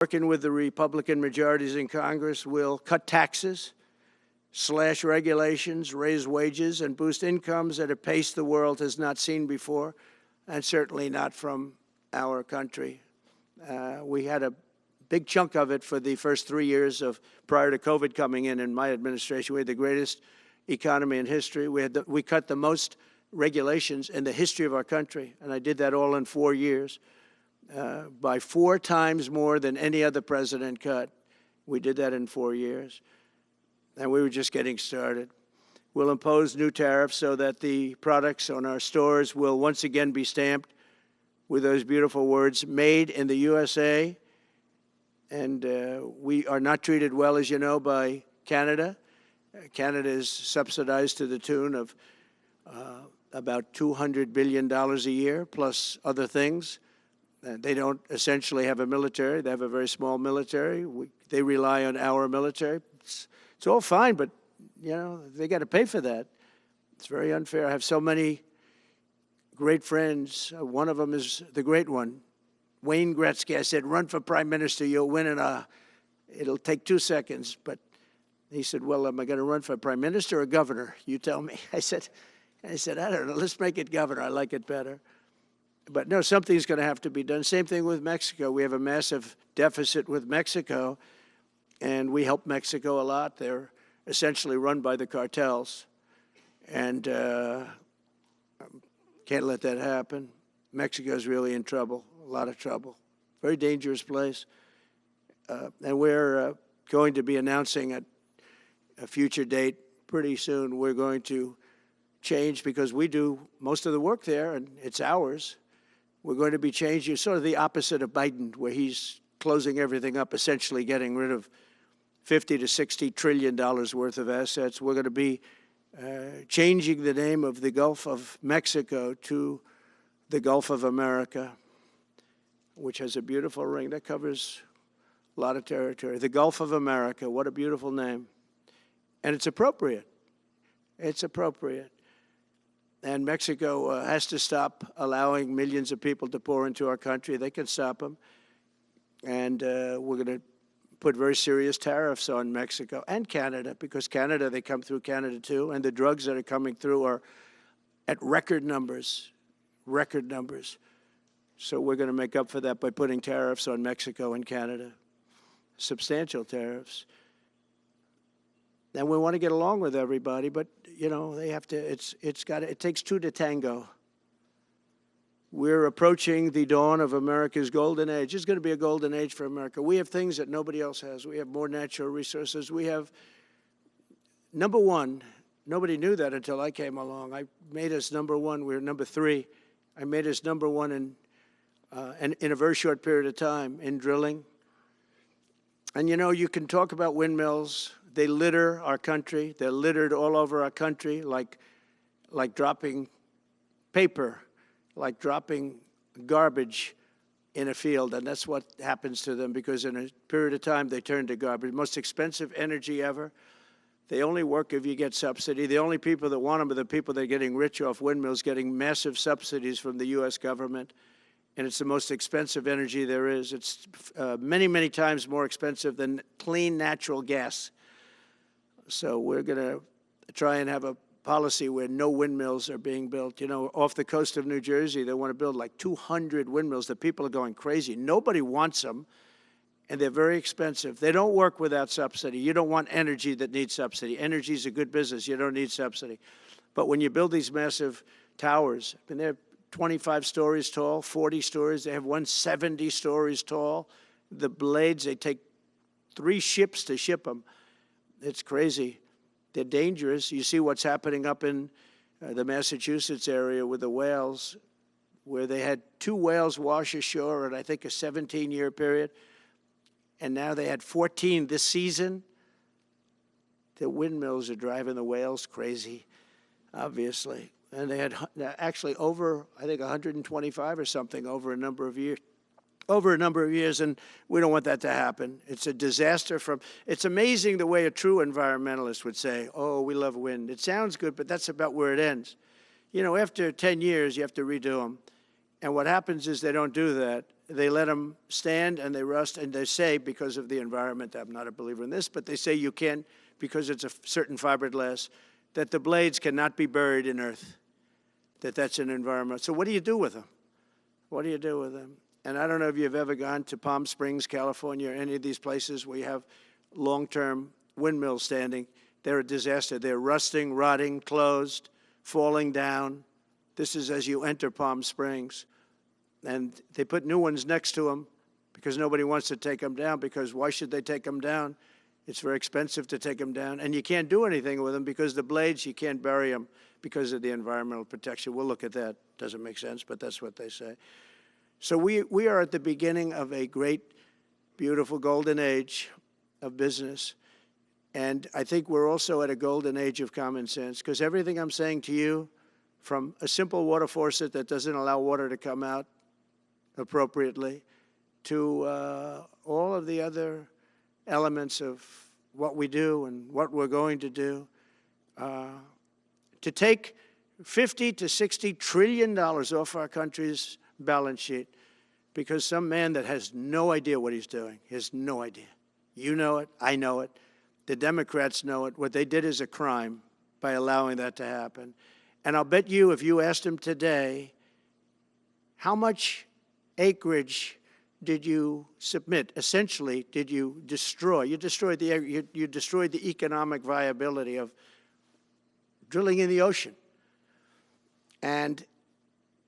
working with the Republican majorities in Congress, will cut taxes, slash regulations, raise wages, and boost incomes at a pace the world has not seen before, and certainly not from our country. We had a big chunk of it for the first 3 years prior to COVID coming in my administration. We had the greatest economy in history. We cut the most regulations in the history of our country, and I did that all in 4 years. By 4 times more than any other president cut. We did that in 4 years. And we were just getting started. We'll impose new tariffs so that the products on our stores will once again be stamped with those beautiful words, made in the USA. And we are not treated well, as you know, by Canada. Canada is subsidized to the tune of about $200 billion a year, plus other things. They don't essentially have a military. They have a very small military. They rely on our military. It's all fine, but, you know, they got to pay for that. It's very unfair. I have so many great friends. One of them is the great one, Wayne Gretzky. I said, run for prime minister. You'll win it'll take 2 seconds. But he said, well, am I going to run for prime minister or governor? You tell me. I said, I don't know. Let's make it governor. I like it better. But no, something's going to have to be done. Same thing with Mexico. We have a massive deficit with Mexico, and we help Mexico a lot. They're essentially run by the cartels, and can't let that happen. Mexico's really in trouble, a lot of trouble. Very dangerous place. And we're going to be announcing at a future date pretty soon. We're going to change, because we do most of the work there, and it's ours. We're going to be changing, sort of the opposite of Biden, where he's closing everything up, essentially getting rid of $50 to $60 trillion worth of assets. We're going to be changing the name of the Gulf of Mexico to the Gulf of America, which has a beautiful ring that covers a lot of territory. The Gulf of America, what a beautiful name. And it's appropriate. It's appropriate. And Mexico has to stop allowing millions of people to pour into our country. They can stop them. And we're going to put very serious tariffs on Mexico and Canada, because Canada, they come through Canada too. And the drugs that are coming through are at record numbers, record numbers. So we're going to make up for that by putting tariffs on Mexico and Canada, substantial tariffs. And we want to get along with everybody, but, you know, they have to, it takes 2 to tango. We're approaching the dawn of America's golden age. It's going to be a golden age for America. We have things that nobody else has. We have more natural resources. We have, number one, nobody knew that until I came along. I made us number one. We were number 3. I made us number 1 in a very short period of time in drilling. And, you know, you can talk about windmills. They litter our country. They're littered all over our country, like dropping paper, like dropping garbage in a field. And that's what happens to them, because in a period of time, they turn to garbage. Most expensive energy ever. They only work if you get subsidy. The only people that want them are the people that are getting rich off windmills, getting massive subsidies from the U.S. government. And it's the most expensive energy there is. It's many, many times more expensive than clean natural gas. So we're going to try and have a policy where no windmills are being built. You know, off the coast of New Jersey, they want to build like 200 windmills. The people are going crazy. Nobody wants them, and they're very expensive. They don't work without subsidy. You don't want energy that needs subsidy. Energy is a good business. You don't need subsidy. But when you build these massive towers, I mean, they're 25 stories tall, 40 stories. They have one 70 stories tall. The blades, they take 3 ships to ship them. It's crazy. They're dangerous. You see what's happening up in the Massachusetts area with the whales, where they had 2 whales wash ashore in, I think, a 17-year period. And now they had 14 this season. The windmills are driving the whales crazy, obviously. And they had actually over, I think, 125 or something over a number of years. And we don't want that to happen. It's a disaster it's amazing the way a true environmentalist would say, oh, we love wind. It sounds good, but that's about where it ends. You know, after 10 years, you have to redo them. And what happens is they don't do that. they let them stand and they rust, and they say, because of the environment, I'm not a believer in this, but they say you can't, because it's a certain fiberglass, that the blades cannot be buried in earth, that's an environment. So what do you do with them? What do you do with them? And I don't know if you've ever gone to Palm Springs, California, or any of these places where you have long-term windmills standing. They're a disaster. They're rusting, rotting, closed, falling down. This is as you enter Palm Springs. And they put new ones next to them because nobody wants to take them down, because why should they take them down? It's very expensive to take them down. And you can't do anything with them because the blades, you can't bury them because of the environmental protection. We'll look at that. Doesn't make sense, but that's what they say. So we are at the beginning of a great, beautiful golden age of business. And I think we're also at a golden age of common sense, because everything I'm saying to you, from a simple water faucet that doesn't allow water to come out appropriately, to all of the other elements of what we do and what we're going to do, to take $50 to $60 trillion off our country's balance sheet because some man that has no idea what he's doing, has no idea. You know it, I know it, the Democrats know it. What they did is a crime by allowing that to happen. And I'll bet you, if you asked him today, how much acreage did you submit? Essentially, did you destroy? You destroyed the economic viability of drilling in the ocean. And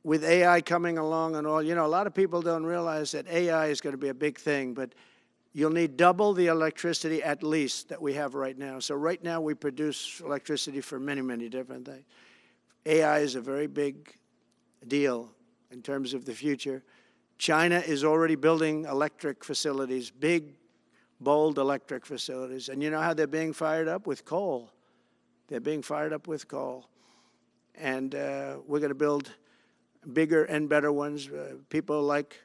with AI coming along and all, you know, a lot of people don't realize that AI is going to be a big thing, but you'll need double the electricity at least that we have right now. So right now we produce electricity for many, many different things. AI is a very big deal in terms of the future. China is already building electric facilities, big, bold electric facilities. And you know how they're being fired up? With coal. They're being fired up with coal. And we're going to build bigger and better ones. People like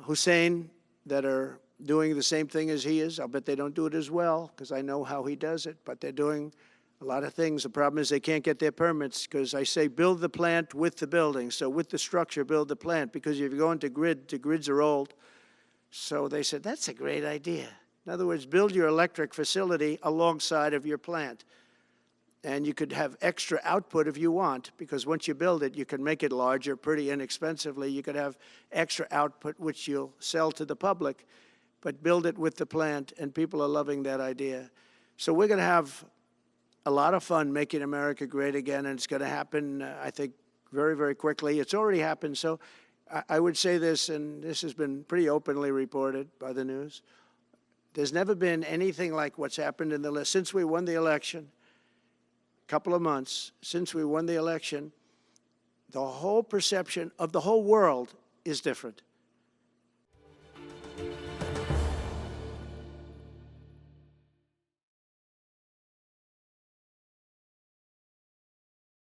Hussein that are doing the same thing as he is. I'll bet they don't do it as well because I know how he does it, but they're doing a lot of things. The problem is they can't get their permits because I say build the plant with the building. So with the structure, build the plant, because if you go into grid, the grids are old. So they said, that's a great idea. In other words, build your electric facility alongside of your plant. And you could have extra output if you want, because once you build it, you can make it larger pretty inexpensively. You could have extra output, which you'll sell to the public, but build it with the plant, and people are loving that idea. So we're going to have a lot of fun making America great again, and it's going to happen, I think, very, very quickly. It's already happened. So I would say this, and this has been pretty openly reported by the news. There's never been anything like what's happened in the last, since we won the election, couple of months since we won the election, the whole perception of the whole world is different.